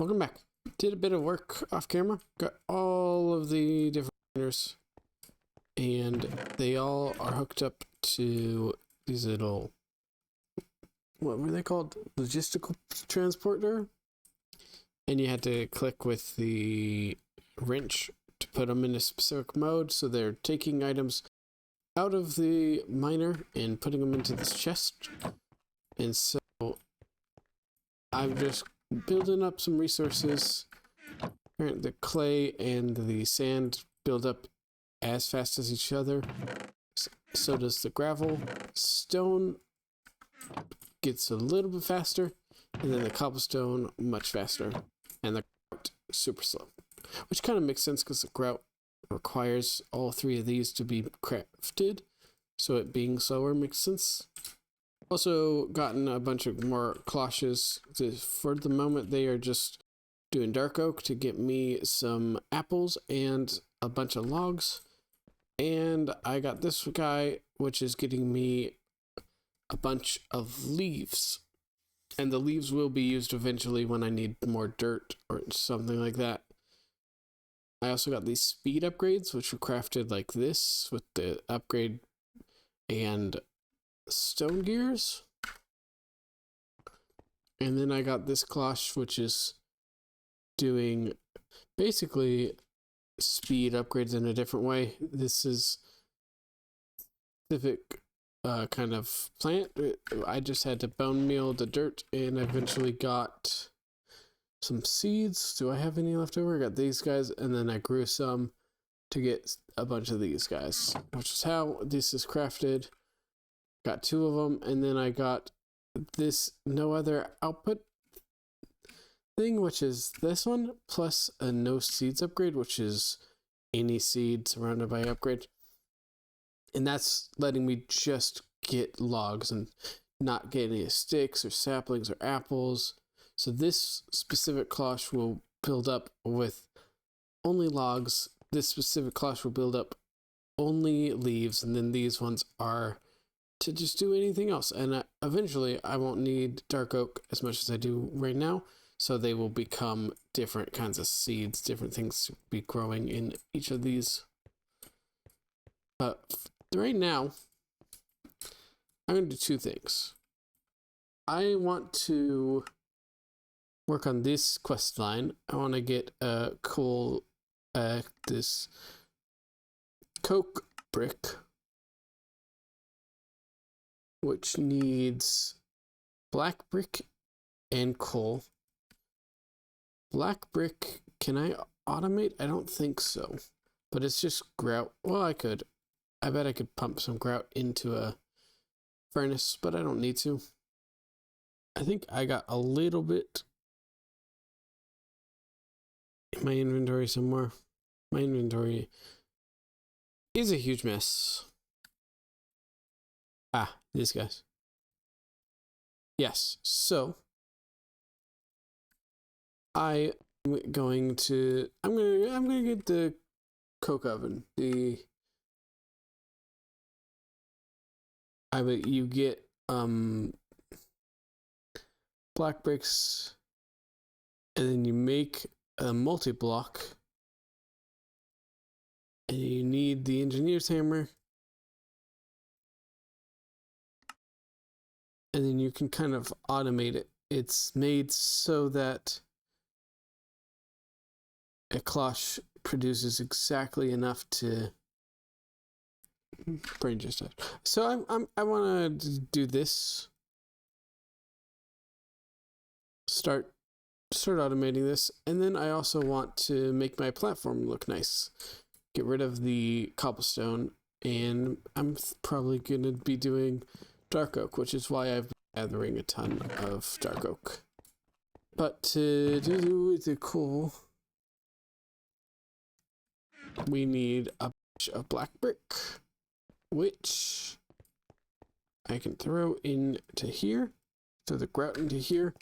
Welcome back. Did a bit of work off camera. Got all of the different miners, and they all are hooked up to these little, what were they called? Logistical transporter. And you had to click with the wrench to put them in a specific mode. So they're taking items out of the miner and putting them into this chest. And so I'm just building up some resources. The clay and the sand build up as fast as each other. So does the gravel. Stone gets a little bit faster, and then the cobblestone much faster, and the grout super slow. Which kind of makes sense because the grout requires all three of these to be crafted, so it being slower makes sense. Also gotten a bunch of more cloches. For the moment, they are just doing dark oak to get me some apples and a bunch of logs. And I got this guy, which is getting me a bunch of leaves. And the leaves will be used eventually when I need more dirt or something like that. I also got these speed upgrades, which were crafted like this with the upgrade and stone gears. And then I got this cloche, which is doing basically speed upgrades in a different way. This is specific kind of plant. I just had to bone meal the dirt and eventually got some seeds. Do I have any left over? I got these guys, and then I grew some to get a bunch of these guys, which is how this is crafted. Got two of them, and then I got this no other output thing, which is this one, plus a no seeds upgrade, which is any seed surrounded by upgrade. And that's letting me just get logs and not get any sticks or saplings or apples. So this specific cloche will build up with only logs. This specific cloche will build up only leaves, and then these ones are to just do anything else. And eventually I won't need dark oak as much as I do right now, so they will become different kinds of seeds, different things to be growing in each of these. But right now I'm going to do two things. I want to work on this quest line. I want to get a cool this coke brick, which needs black brick and coal. Black brick, can I automate? I don't think so. But it's just grout. Well, I could. I bet I could pump some grout into a furnace, but I don't need to. I think I got a little bit in my inventory somewhere. My inventory is a huge mess. Ah, these guys. Yes, so I'm gonna get the coke oven. You get black bricks, and then you make a multi-block, and you need the engineer's hammer, and then you can kind of automate it. It's made so that a cloche produces exactly enough to brain just died. So I want to do this. Start automating this, and then I also want to make my platform look nice. Get rid of the cobblestone, and I'm probably going to be doing dark oak, which is why I've been gathering a ton of dark oak. But to do the coal, we need a bunch of black brick, which I can throw into here, throw the grout into here,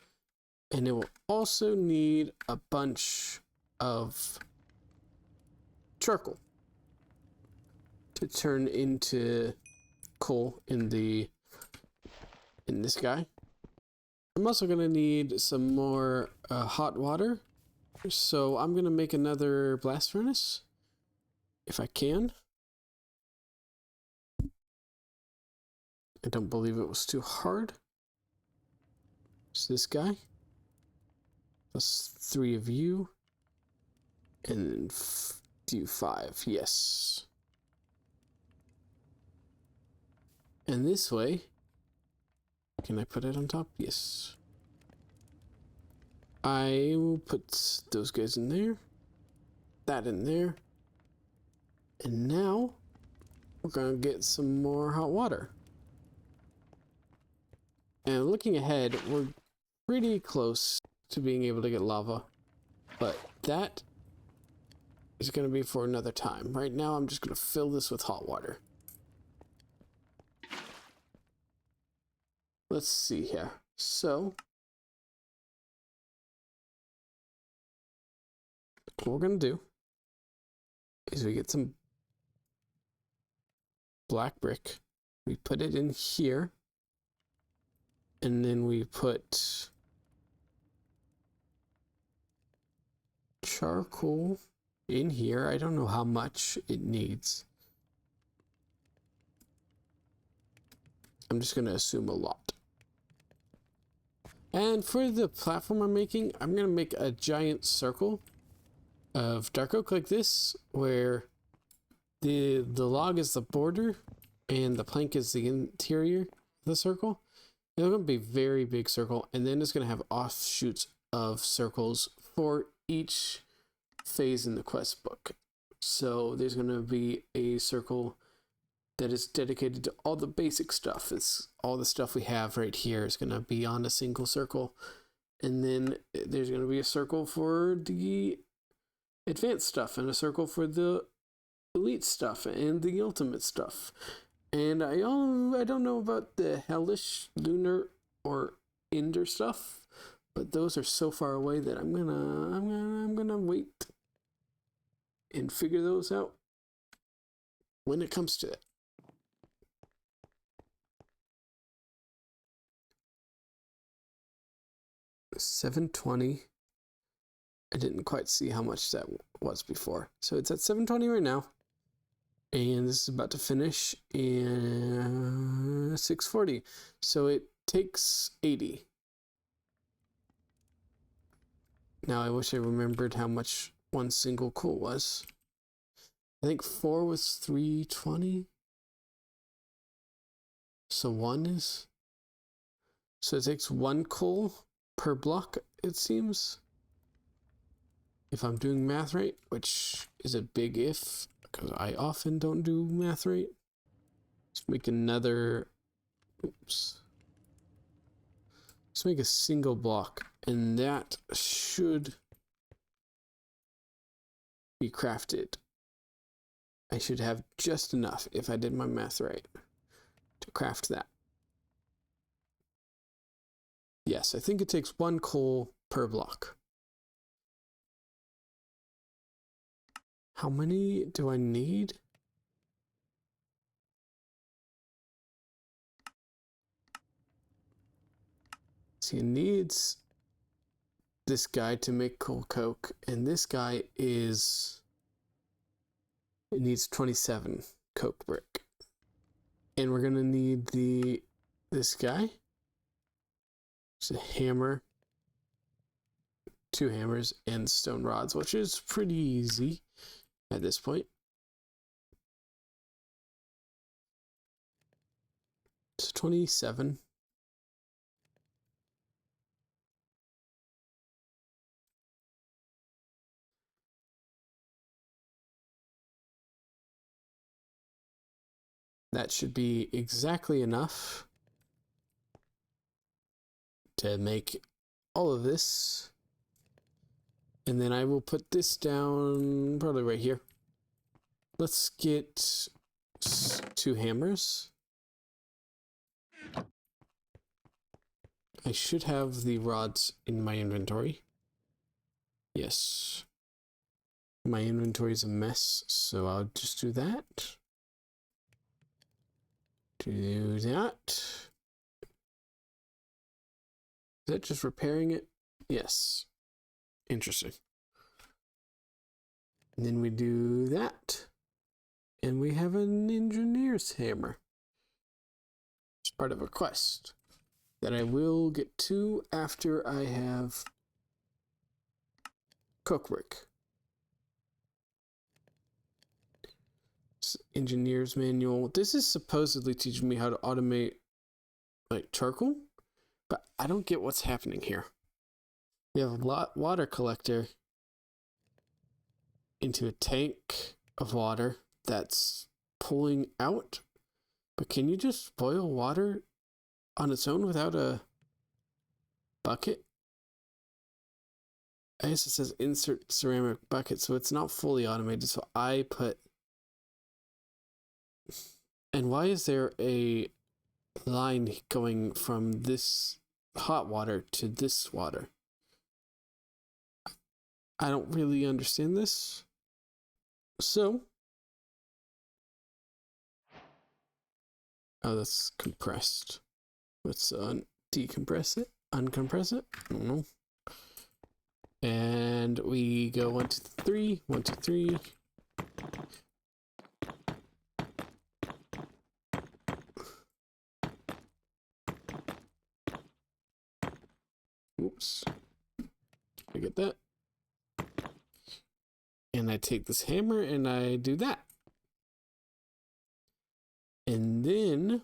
and it will also need a bunch of charcoal to turn into coal in this guy. I'm also going to need some more hot water So I'm going to make another blast furnace, if I can. I don't believe it was too hard. It's this guy. Plus 3 of you. And do 5, yes. And this way, can I put it on top? Yes. I will put those guys in there. That in there. And now, we're gonna get some more hot water. And looking ahead, we're pretty close to being able to get lava. But that is going to be for another time. Right now, I'm just going to fill this with hot water. Let's see here. So, what we're going to do is we get some black brick. We put it in here. And then we put charcoal in here. I don't know how much it needs. I'm just going to assume a lot. And for the platform I'm making, I'm going to make a giant circle of dark oak like this, where the log is the border and the plank is the interior of the circle. It's going to be a very big circle, and then it's going to have offshoots of circles for each phase in the quest book. So there's going to be a circle that is dedicated to all the basic stuff. It's all the stuff we have right here is going to be on a single circle. And then there's going to be a circle for the advanced stuff, and a circle for the elite stuff and the ultimate stuff. And I don't know about the hellish, lunar, or ender stuff, but those are so far away that I'm gonna wait and figure those out when it comes to it. $720. I didn't quite see how much that was before, so it's at $720 right now. And this is about to finish in $640. So it takes 80. Now I wish I remembered how much one single coal was. I think 4 was 320. So 1 is. So it takes 1 coal per block, it seems. If I'm doing math right, which is a big if, because I often don't do math right. Let's make another, oops. Let's make a single block, and that should be crafted. I should have just enough, if I did my math right, to craft that. Yes, I think it takes 1 coal per block. How many do I need? See, it needs this guy to make coal coke, and this guy is, it needs 27 coke brick. And we're gonna need this guy. It's a hammer, 2 hammers, and stone rods, which is pretty easy at this point. It's 27. That should be exactly enough to make all of this. And then I will put this down probably right here. Let's get 2 hammers. I should have the rods in my inventory. Yes. My inventory is a mess, so I'll just do that. Do that. Is that just repairing it? Yes. Interesting. And then we do that. And we have an engineer's hammer. It's part of a quest that I will get to after I have cookwork. Engineer's manual. This is supposedly teaching me how to automate like charcoal, but I don't get what's happening here. We have a water collector into a tank of water that's pulling out, but can you just boil water on its own without a bucket? I guess it says insert ceramic bucket, so it's not fully automated. So I put. And why is there a line going from this hot water to this water? I don't really understand this. So. Oh, that's compressed. Let's decompress it, uncompress it. I don't know. And we go 1, 2, 3, 1, 2, 3. Oops. I get that. And I take this hammer and I do that. And then,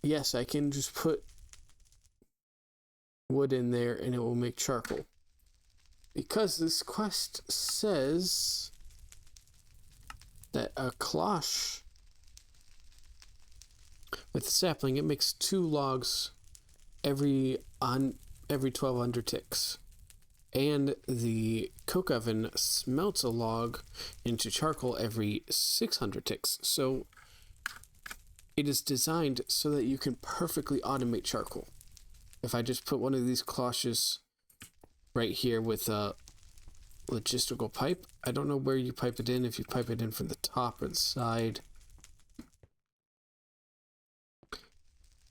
yes, I can just put wood in there and it will make charcoal. Because this quest says that a cloche with a sapling, it makes 2 logs every 1200 ticks. And the coke oven smelts a log into charcoal every 600 ticks. So it is designed so that you can perfectly automate charcoal. If I just put one of these cloches right here with a logistical pipe, I don't know where you pipe it in, if you pipe it in from the top or the side.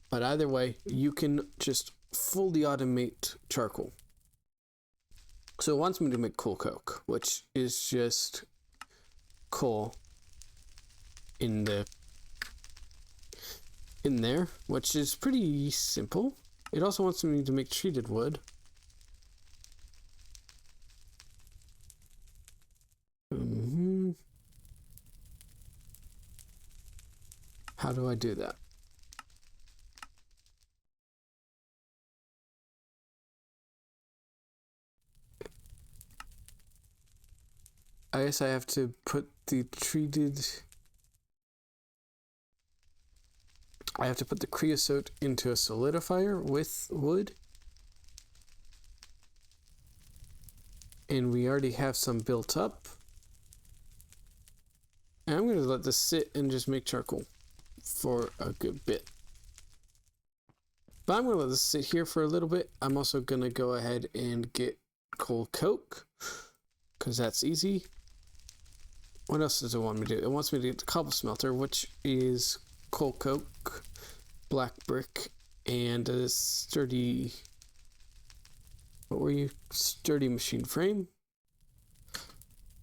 But either way, you can just fully automate charcoal. So it wants me to make coal coke, which is just coal in there, which is pretty simple. It also wants me to make treated wood. How do I do that? I guess I have to put the treated... I have to put the creosote into a solidifier with wood. And we already have some built up. And I'm going to let this sit and just make charcoal for a good bit. But I'm going to let this sit here for a little bit. I'm also going to go ahead and get coal coke, because that's easy. What else does it want me to do? It wants me to get the cobble smelter, which is coal coke, black brick, and a sturdy... What were you? Sturdy machine frame.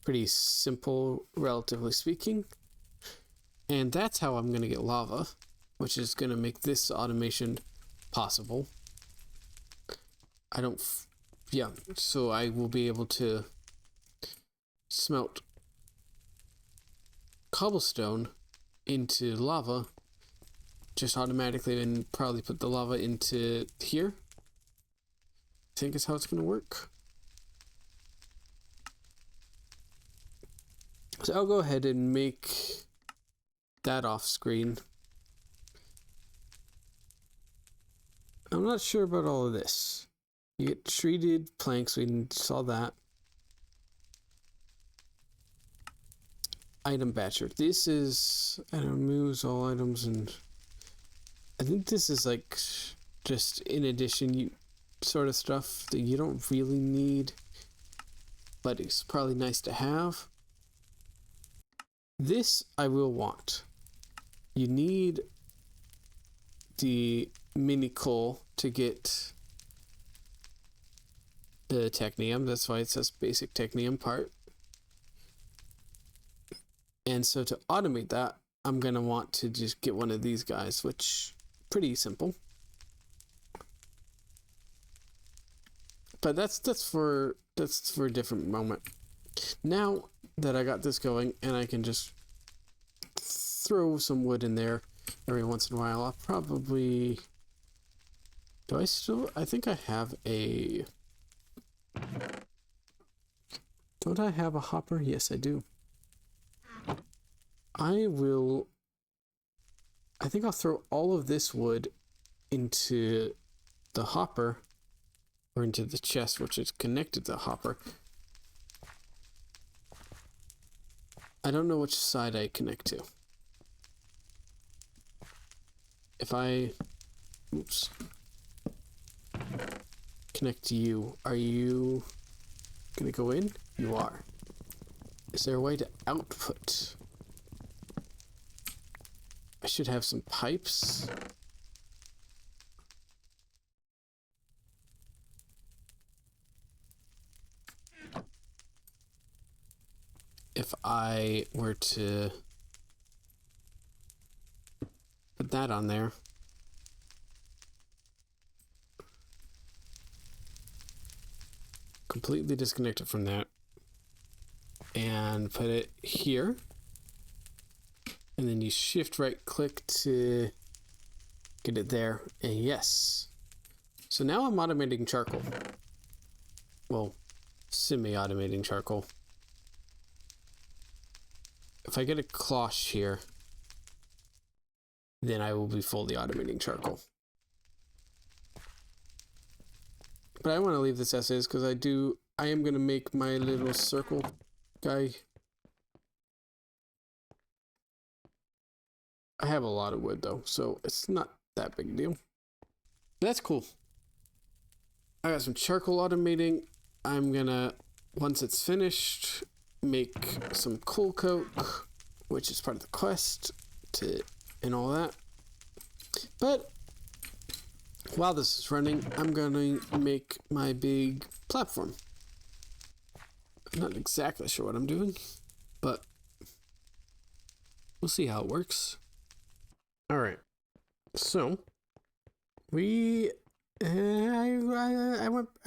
Pretty simple, relatively speaking. And that's how I'm going to get lava, which is going to make this automation possible. Yeah, so I will be able to smelt cobblestone into lava just automatically and probably put the lava into here. I think is how it's going to work. So I'll go ahead and make that off screen. I'm not sure about all of this. You get treated planks, we saw that. Item batcher. This is, I don't know, moves all items, and I think this is like just in addition sort of stuff that you don't really need, but it's probably nice to have. This I will want. You need the mini coal to get the technium. That's why it says basic technium part. And so to automate that, I'm going to want to just get one of these guys, which pretty simple. But that's for a different moment. Now that I got this going and I can just throw some wood in there every once in a while, I'll probably... I think I have a... Don't I have a hopper? Yes, I do. I think I'll throw all of this wood into the hopper, or into the chest, which is connected to the hopper. I don't know which side I connect to. If I... Oops. Connect to you. Are you gonna go in? You are. Is there a way to output? I should have some pipes. If I were to put that on there. Completely disconnect it from that. And put it here. And then you shift right click to get it there. And yes. So now I'm automating charcoal. Well, semi-automating charcoal. If I get a cloche here, then I will be fully automating charcoal. But I want to leave this as is because I am going to make my little circle guy. I have a lot of wood though, so it's not that big a deal. That's cool. I got some charcoal automating. I'm gonna, once it's finished, make some coal coke, which is part of the quest, and all that. But while this is running, I'm gonna make my big platform. I'm not exactly sure what I'm doing, but we'll see how it works. All right, so I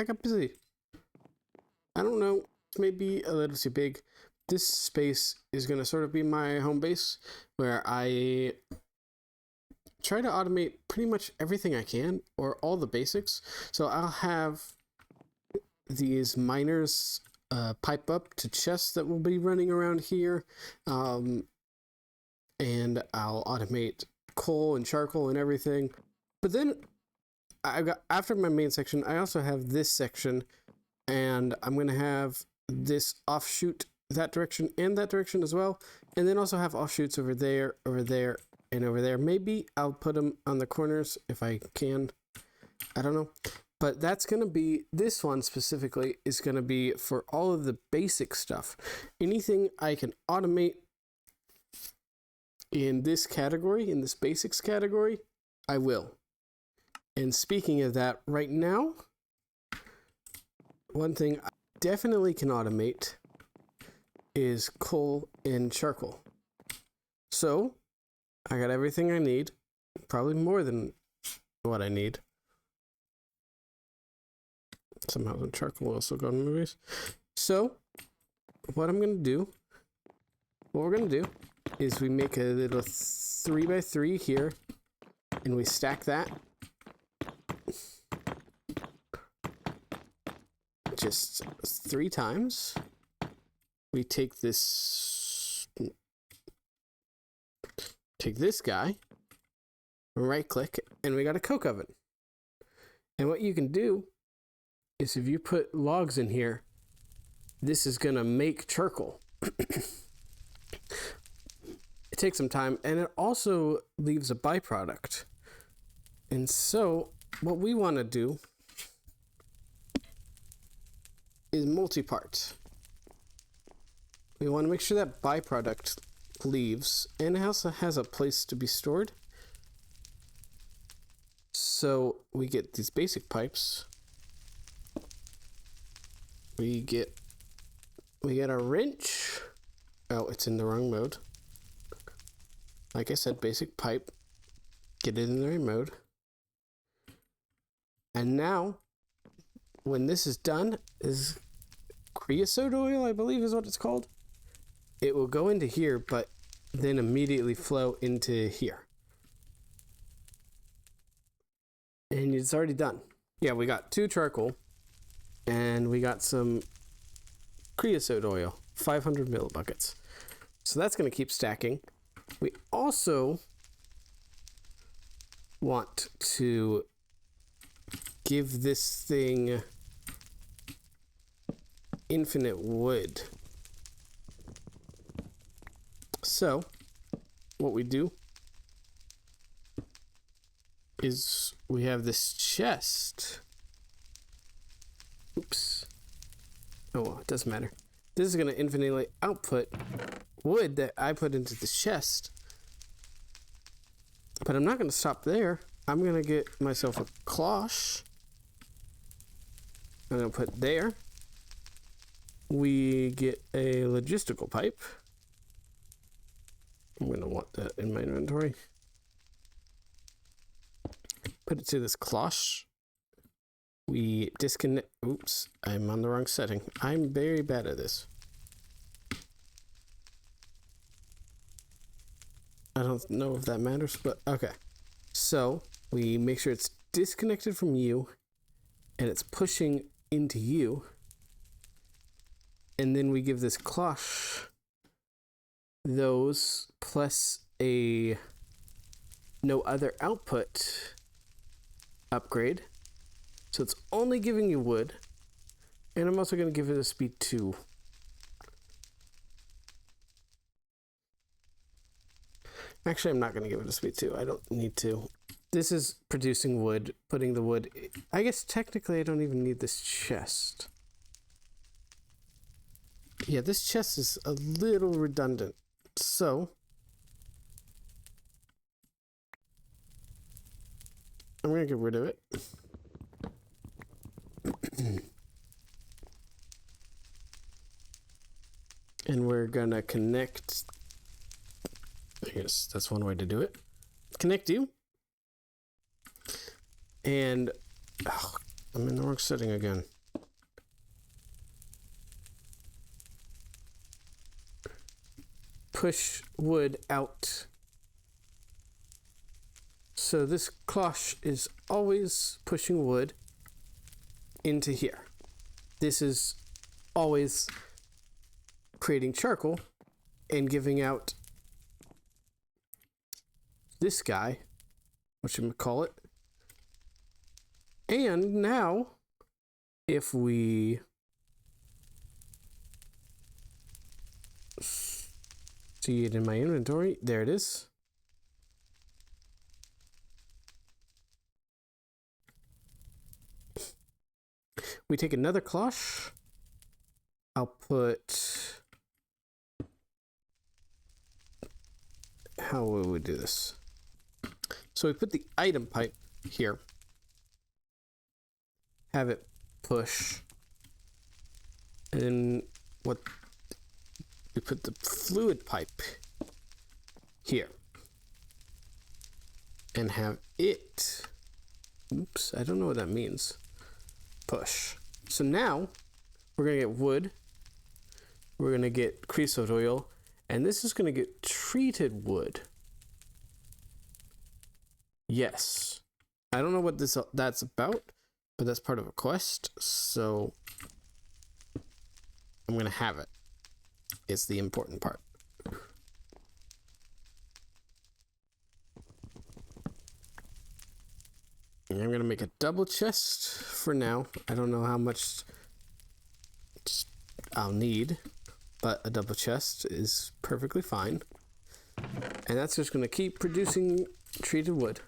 got busy. I don't know, it's maybe a little too big. This space is gonna sort of be my home base where I try to automate pretty much everything I can, or all the basics. So I'll have these miners pipe up to chests that will be running around here, and I'll automate coal and charcoal and everything. But then I got, after my main section, I also have this section, and I'm gonna have this offshoot that direction and that direction as well, and then also have offshoots over there, and over there. Maybe I'll put them on the corners if I can. I don't know. But that's going to be, this one specifically is going to be for all of the basic stuff. Anything I can automate in this category, in this basics category, I will. And speaking of that, right now, one thing I definitely can automate is coal and charcoal. So I got everything I need, probably more than what I need. Somehow the charcoal also got in movies. So what we're gonna do is we make a little 3x3 here, and we stack that just 3 times. We take this guy, right click, and we got a coke oven. And what you can do is if you put logs in here, this is gonna make charcoal. It takes some time, and it also leaves a byproduct. And so what we want to do is multi-part. We want to make sure that byproduct leaves, and it also has a place to be stored. So we get these basic pipes, we get our wrench. Oh, it's in the wrong mode. Like I said, basic pipe. Get it in the right mode. And now, when this is done, is creosote oil, I believe is what it's called. It will go into here, but then immediately flow into here. And it's already done. Yeah, we got 2 charcoal, and we got some creosote oil, 500 millibuckets. So that's going to keep stacking. We also want to give this thing infinite wood. So what we do is we have this chest. Oops. Oh, well, it doesn't matter. This is going to infinitely output wood that I put into the chest. But I'm not going to stop there. I'm going to get myself a cloche. I'm going to put there. We get a logistical pipe. I'm going to want that in my inventory. Put it to this cloche. We disconnect. Oops, I'm on the wrong setting. I'm very bad at this. I don't know if that matters, but okay. So we make sure it's disconnected from you and it's pushing into you. And then we give this cloche those plus a no other output upgrade. So it's only giving you wood. And I'm also going to give it a speed 2. Actually, I'm not going to give it a speed 2. I don't need to. This is producing wood, putting the wood. I guess technically I don't even need this chest. Yeah, this chest is a little redundant. So I'm going to get rid of it. And we're going to connect. I guess that's one way to do it. Connect you. And oh, I'm in the wrong setting again. Push wood out. So this cloche is always pushing wood into here. This is always creating charcoal and giving out this guy, whatchamacallit. And now, if we see it in my inventory, there it is. We take another cloche. I'll put... How will we do this? So we put the item pipe here. Have it push. And then what? We put the fluid pipe here. And have it... Oops, I don't know what that means. Push. So now we're going to get wood. We're going to get creosote oil. And this is going to get treated wood. Yes. I don't know what that's about, but that's part of a quest. So I'm going to have it. It's the important part. And I'm going to make a double chest for now. I don't know how much I'll need, but a double chest is perfectly fine. And that's just going to keep producing treated wood.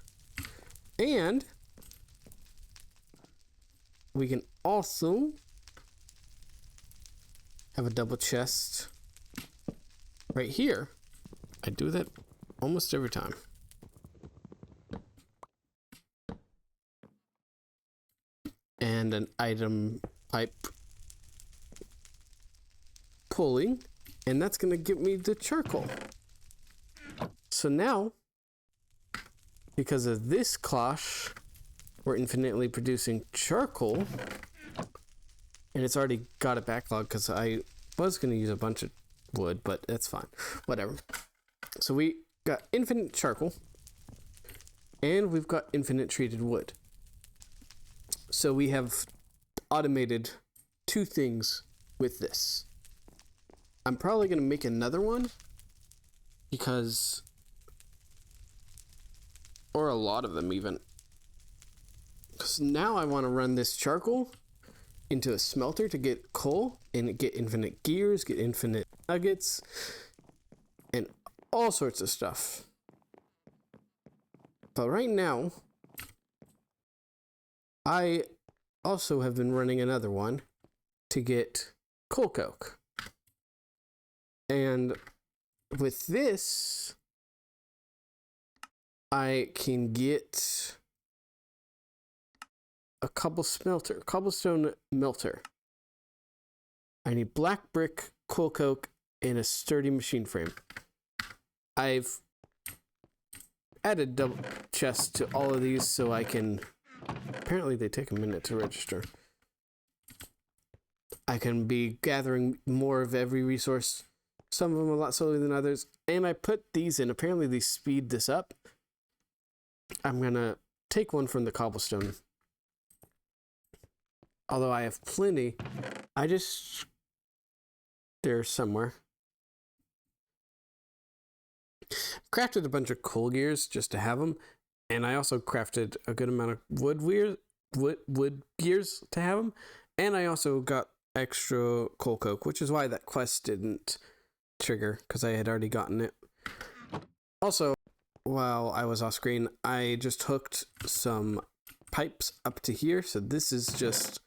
And we can also have a double chest right here. I do that almost every time. And an item pipe pulling, and that's going to give me the charcoal. So now, because of this cloche, we're infinitely producing charcoal, and it's already got a backlog because I was going to use a bunch of wood, but that's fine. Whatever. So we got infinite charcoal, and we've got infinite treated wood. So we have automated 2 things with this. I'm probably going to make another one because, or a lot of them even, because now I want to run this charcoal into a smelter to get coal and get infinite gears, get infinite nuggets, and all sorts of stuff. But right now, I also have been running another one to get coal coke. And with this, I can get a cobblestone melter. I need black brick, coal coke, and a sturdy machine frame. I've added double chests to all of these so I can, apparently they take a minute to register. I can be gathering more of every resource, some of them a lot slower than others, and I put these in. Apparently they speed this up. I'm gonna take one from the cobblestone. Although I have plenty, they're somewhere. Crafted a bunch of coal gears just to have them, and I also crafted a good amount of wood gears to have them, and I also got extra coal coke, which is why that quest didn't trigger, because I had already gotten it. Also, while I was off screen, I just hooked some pipes up to here, so this is just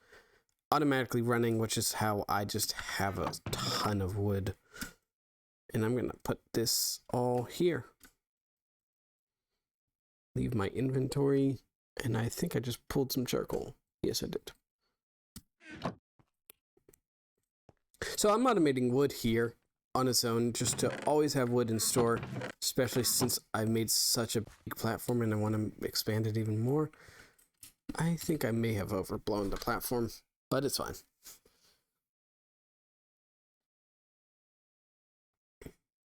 automatically running, which is how I just have a ton of wood. And I'm gonna put this all here. Leave my inventory, and I think I just pulled some charcoal. Yes, I did. So I'm automating wood here on its own, just to always have wood in store, especially since I made such a big platform and I want to expand it even more. I think I may have overblown the platform, but it's fine.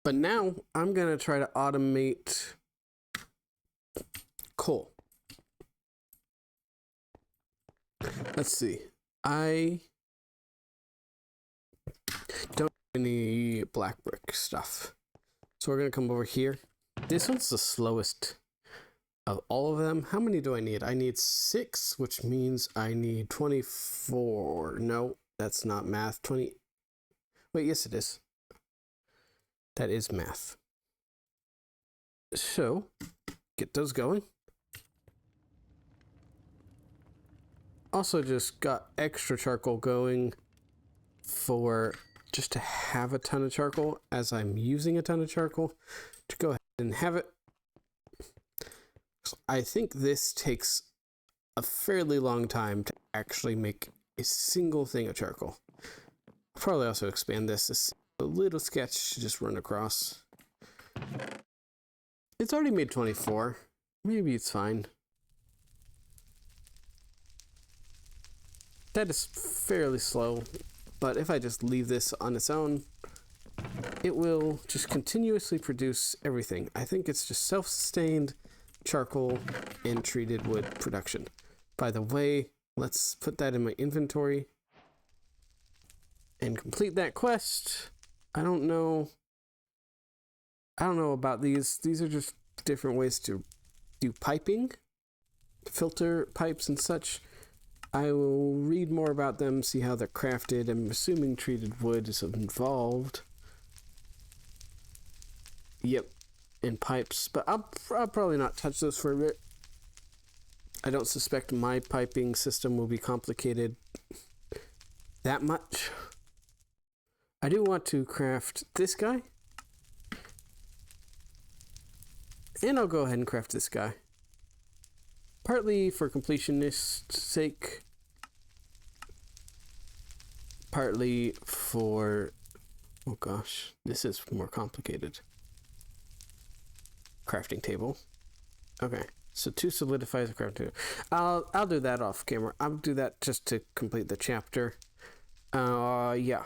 But now I'm going to try to automate coal. Let's see. I don't have any black brick stuff. So we're going to come over here. This one's the slowest of all of them. How many do I need? I need 6, which means I need 24. No, that's not math. 20. Wait, yes, it is. That is math. So, get those going. Also just got extra charcoal going for just to have a ton of charcoal as I'm using a ton of charcoal to go ahead and have it. I think this takes a fairly long time to actually make a single thing of charcoal. I'll probably also expand this a little sketch to just run across. It's already made 24. Maybe it's fine. That is fairly slow, but if I just leave this on its own, it will just continuously produce everything. I think it's just self-sustained charcoal and treated wood production. By the way, let's put that in my inventory and complete that quest. I don't know about these. These are just different ways to do piping, filter pipes and such. I will read more about them, see how they're crafted. I'm assuming treated wood is involved. Yep, and pipes, but I'll probably not touch those for a bit. I don't suspect my piping system will be complicated that much. I do want to craft this guy. And I'll go ahead and craft this guy. Partly for completionist's sake. Partly for Oh gosh, this is more complicated. Crafting table. Okay, so 2 solidifies a crafting table. I'll do that off camera. I'll do that just to complete the chapter. Yeah.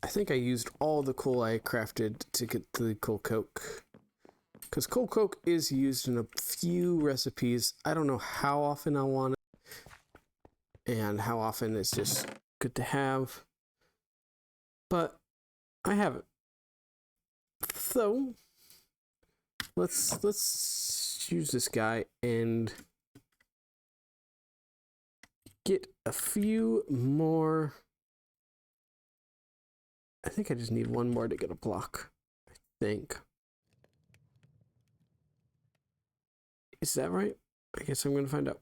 I think I used all the coal I crafted to get the coal coke. Because coal coke is used in a few recipes. I don't know how often I want it. And how often it's just good to have. But I have it. So let's use this guy and get a few more. I think I just need one more to get a block. I think. Is that right? I guess I'm going to find out.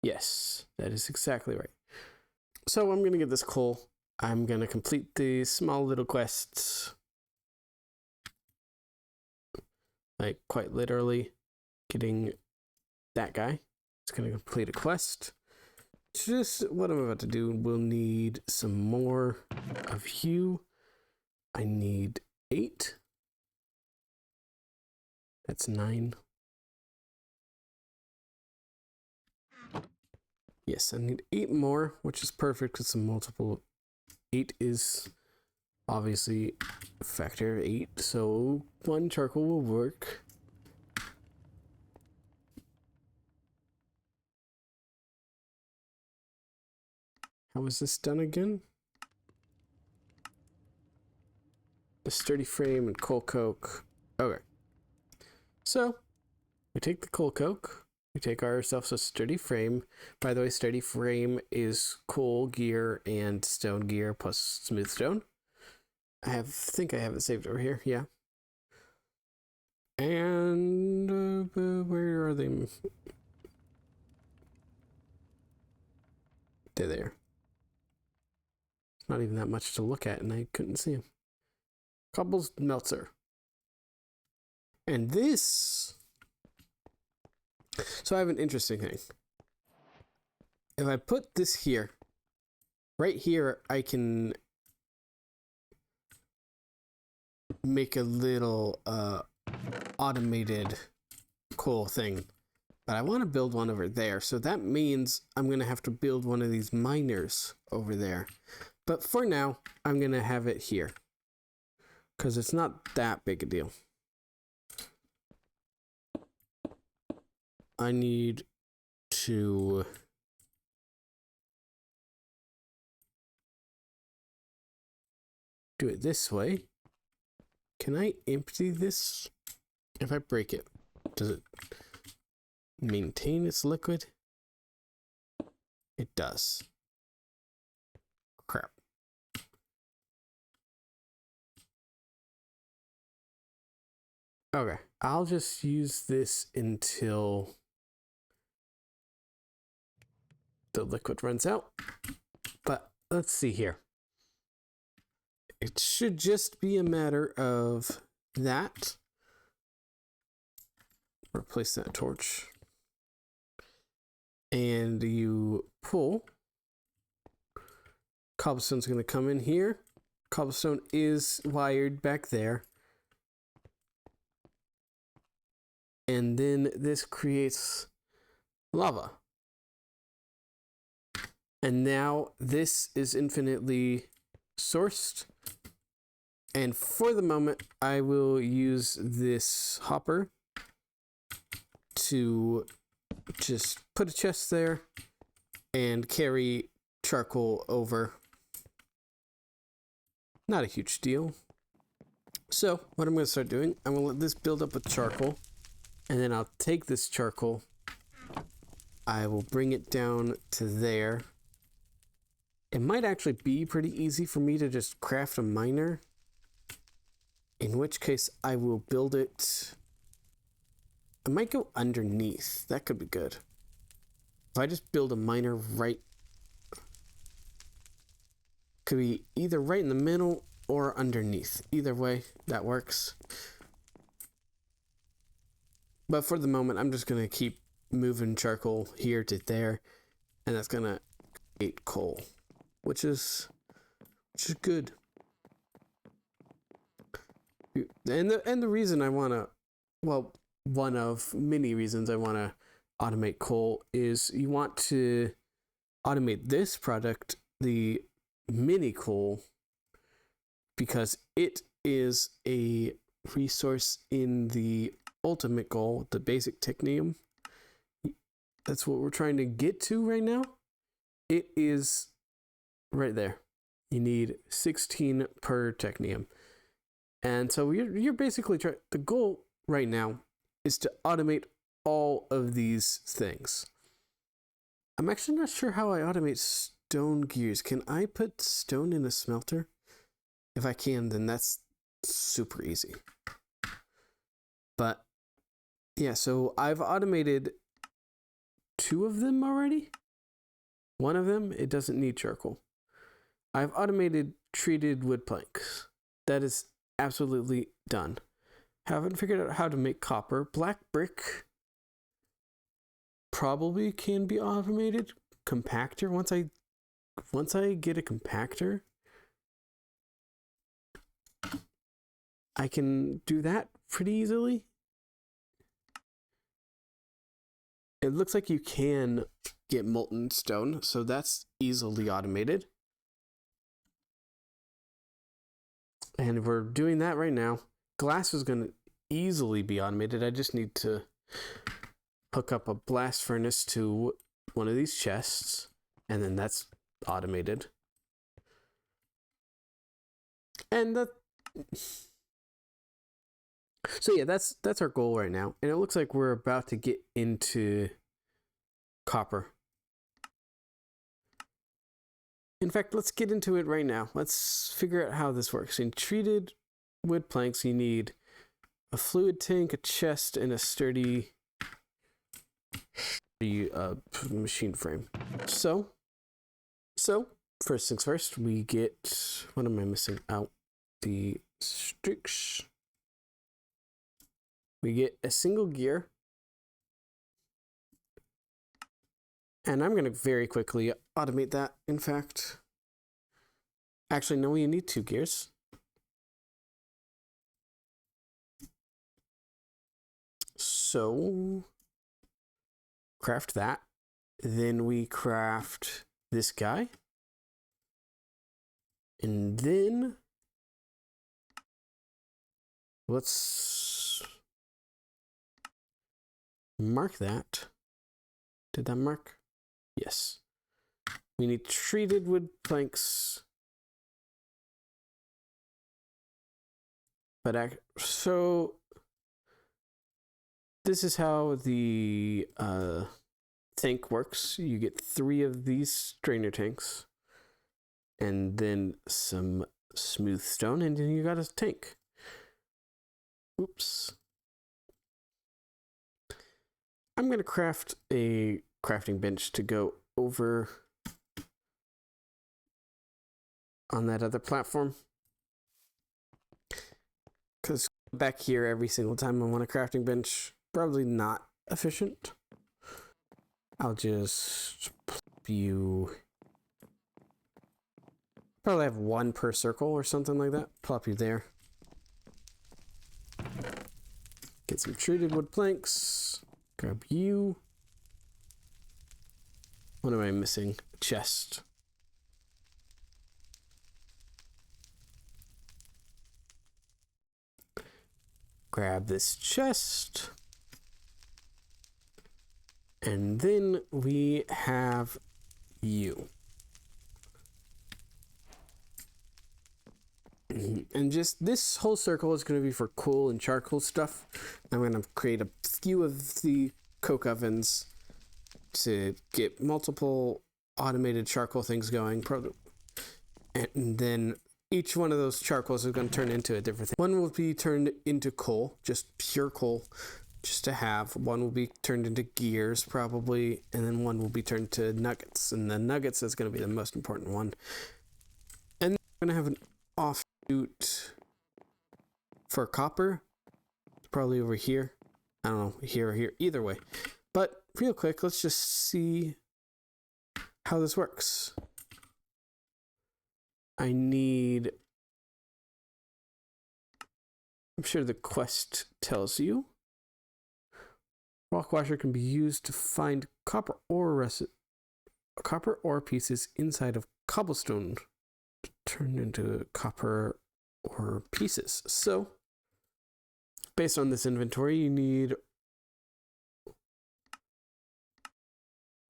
Yes, that is exactly right. So I'm going to get this coal. I'm going to complete the small little quests. Like, quite literally, getting that guy. It's going to complete a quest. Just what I'm about to do, we'll need some more of you. I need 8. That's 9. Yes, I need 8 more, which is perfect because some multiple. 8 is obviously a factor of 8, so 1 charcoal will work. How is this done again? The sturdy frame and coal coke. Okay. So, we take the coal coke. We take ourselves a sturdy frame. By the way, sturdy frame is coal gear and stone gear plus smooth stone. I think I have it saved over here. Yeah. And where are they? They're there. Not even that much to look at, and I couldn't see them. Cobble's melter. And this. So I have an interesting thing. If I put this here, right here, I can make a little automated cool thing. But I want to build one over there. So that means I'm going to have to build one of these miners over there. But for now, I'm going to have it here. Because it's not that big a deal. I need to do it this way. Can I empty this? If I break it, does it maintain its liquid? It does. Crap. Okay, I'll just use this until the liquid runs out. But let's see here. It should just be a matter of that. Replace that torch. And you pull. Cobblestone's going to come in here. Cobblestone is wired back there. And then this creates lava. And now this is infinitely sourced. And for the moment, I will use this hopper to just put a chest there and carry charcoal over. Not a huge deal. So what I'm going to start doing, I'm going to let this build up with charcoal. And then I'll take this charcoal. I will bring it down to there. It might actually be pretty easy for me to just craft a miner. In which case I will build it. I might go underneath. That could be good. If I just build a miner right. Could be either right in the middle or underneath. Either way, that works. But for the moment, I'm just going to keep moving charcoal here to there. And that's going to create coal. which is good. And the reason I want to, well, one of many reasons I want to automate coal is you want to automate this product, the mini coal, because it is a resource in the ultimate goal, the basic technium. That's what we're trying to get to right now. It is right there. You need 16 per technium. And so you're basically trying, the goal right now is to automate all of these things. I'm actually not sure how I automate stone gears. Can I put stone in a smelter? If I can, then that's super easy. But yeah, so I've automated 2 of them already. One of them, it doesn't need charcoal. I've automated treated wood planks. That is absolutely done. Haven't figured out how to make copper. Black brick probably can be automated. Compactor, once I get a compactor, I can do that pretty easily. It looks like you can get molten stone, so that's easily automated. And we're doing that right now. Glass is going to easily be automated. I just need to hook up a blast furnace to one of these chests, and then that's automated. And that, so yeah, that's our goal right now. And it looks like we're about to get into copper. In fact, let's get into it right now. Let's figure out how this works. In treated wood planks, you need a fluid tank, a chest, and a sturdy machine frame. So first things first, we get, what am I missing out? The sticks. We get a single gear. And I'm going to very quickly automate that, in fact. Actually, no, we need 2 gears. So, craft that. Then we craft this guy. And then let's mark that. Did that mark? Yes. We need treated wood planks. But so this is how the tank works. You get 3 of these strainer tanks, and then some smooth stone, and then you got a tank. Oops. I'm gonna craft a crafting bench to go over on that other platform, because back here every single time I want a crafting bench, probably not efficient. I'll just plop you, probably have 1 per circle or something like that. Plop you there. Get some treated wood planks. Grab you. What am I missing? A chest. Grab this chest. And then we have you. And just this whole circle is going to be for coal and charcoal stuff. I'm going to create a few of the coke ovens to get multiple automated charcoal things going. And then each one of those charcoals is going to turn into a different thing. One will be turned into coal, just pure coal, just to have. One will be turned into gears, probably. And then one will be turned to nuggets. And the nuggets is going to be the most important one. And then we're going to have an offshoot for copper. Probably over here. I don't know, here or here. Either way. But real quick, let's just see how this works. I need... I'm sure the quest tells you. Rock washer can be used to find copper ore pieces inside of cobblestone to turn into copper ore pieces. So, based on this inventory, you need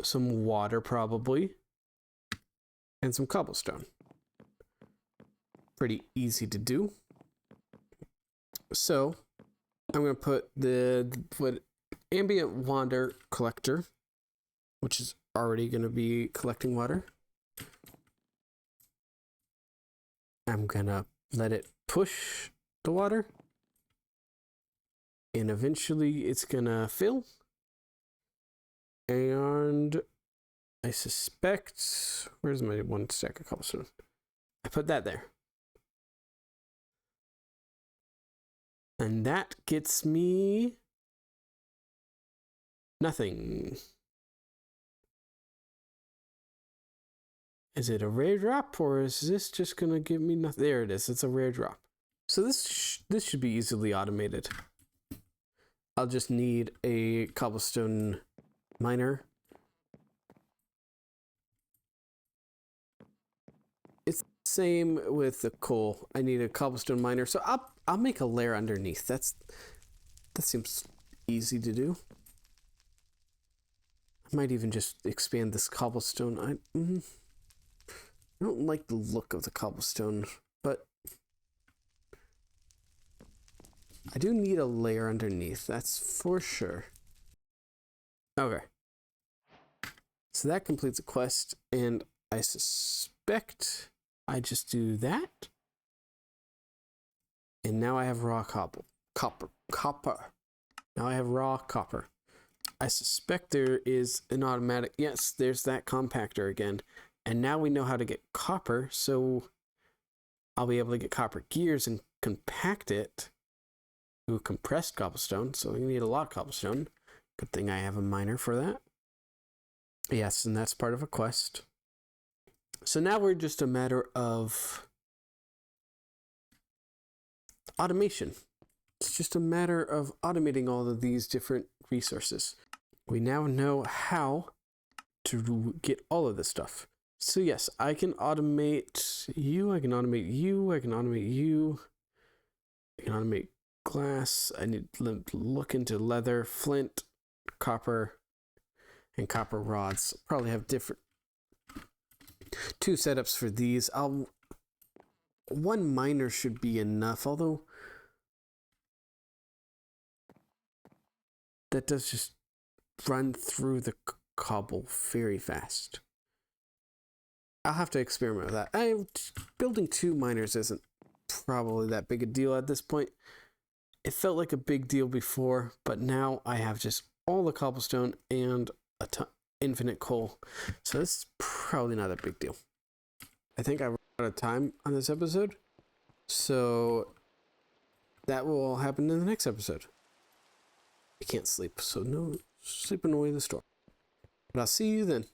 some water probably, and some cobblestone. Pretty easy to do. So, I'm going to put the ambient water collector, which is already going to be collecting water. I'm going to let it push the water, and eventually it's going to fill. And I suspect, where's my one stack of cobblestone? I put that there. And that gets me nothing. Is it a rare drop, or is this just gonna give me nothing? There it is. It's a rare drop. So this should be easily automated. I'll just need a cobblestone miner. It's the same with the coal. I need a cobblestone miner, so I'll make a layer underneath. That seems easy to do. I might even just expand this cobblestone. I don't like the look of the cobblestone, but I do need a layer underneath. That's for sure. Okay. So that completes the quest, and I suspect I just do that. And now I have raw copper. Now I have raw copper. I suspect there is an automatic... Yes, there's that compactor again. And now we know how to get copper, so I'll be able to get copper gears and compact it to compressed cobblestone. So we need a lot of cobblestone. Good thing I have a miner for that. Yes, and that's part of a quest. So now we're just a matter of automation. It's just a matter of automating all of these different resources. We now know how to get all of this stuff. So yes, I can automate you, I can automate you, I can automate you, I can automate glass. I need to look into leather, flint, copper, and copper rods. Probably have different two setups for these. One miner should be enough, although that does just run through the cobble very fast. I'll have to experiment with that. Building two miners isn't probably that big a deal at this point. It felt like a big deal before, but now I have just all the cobblestone and infinite coal. So this is probably not a big deal. I think I ran out of time on this episode. So that will all happen in the next episode. I can't sleep, so no sleeping away the storm. But I'll see you then.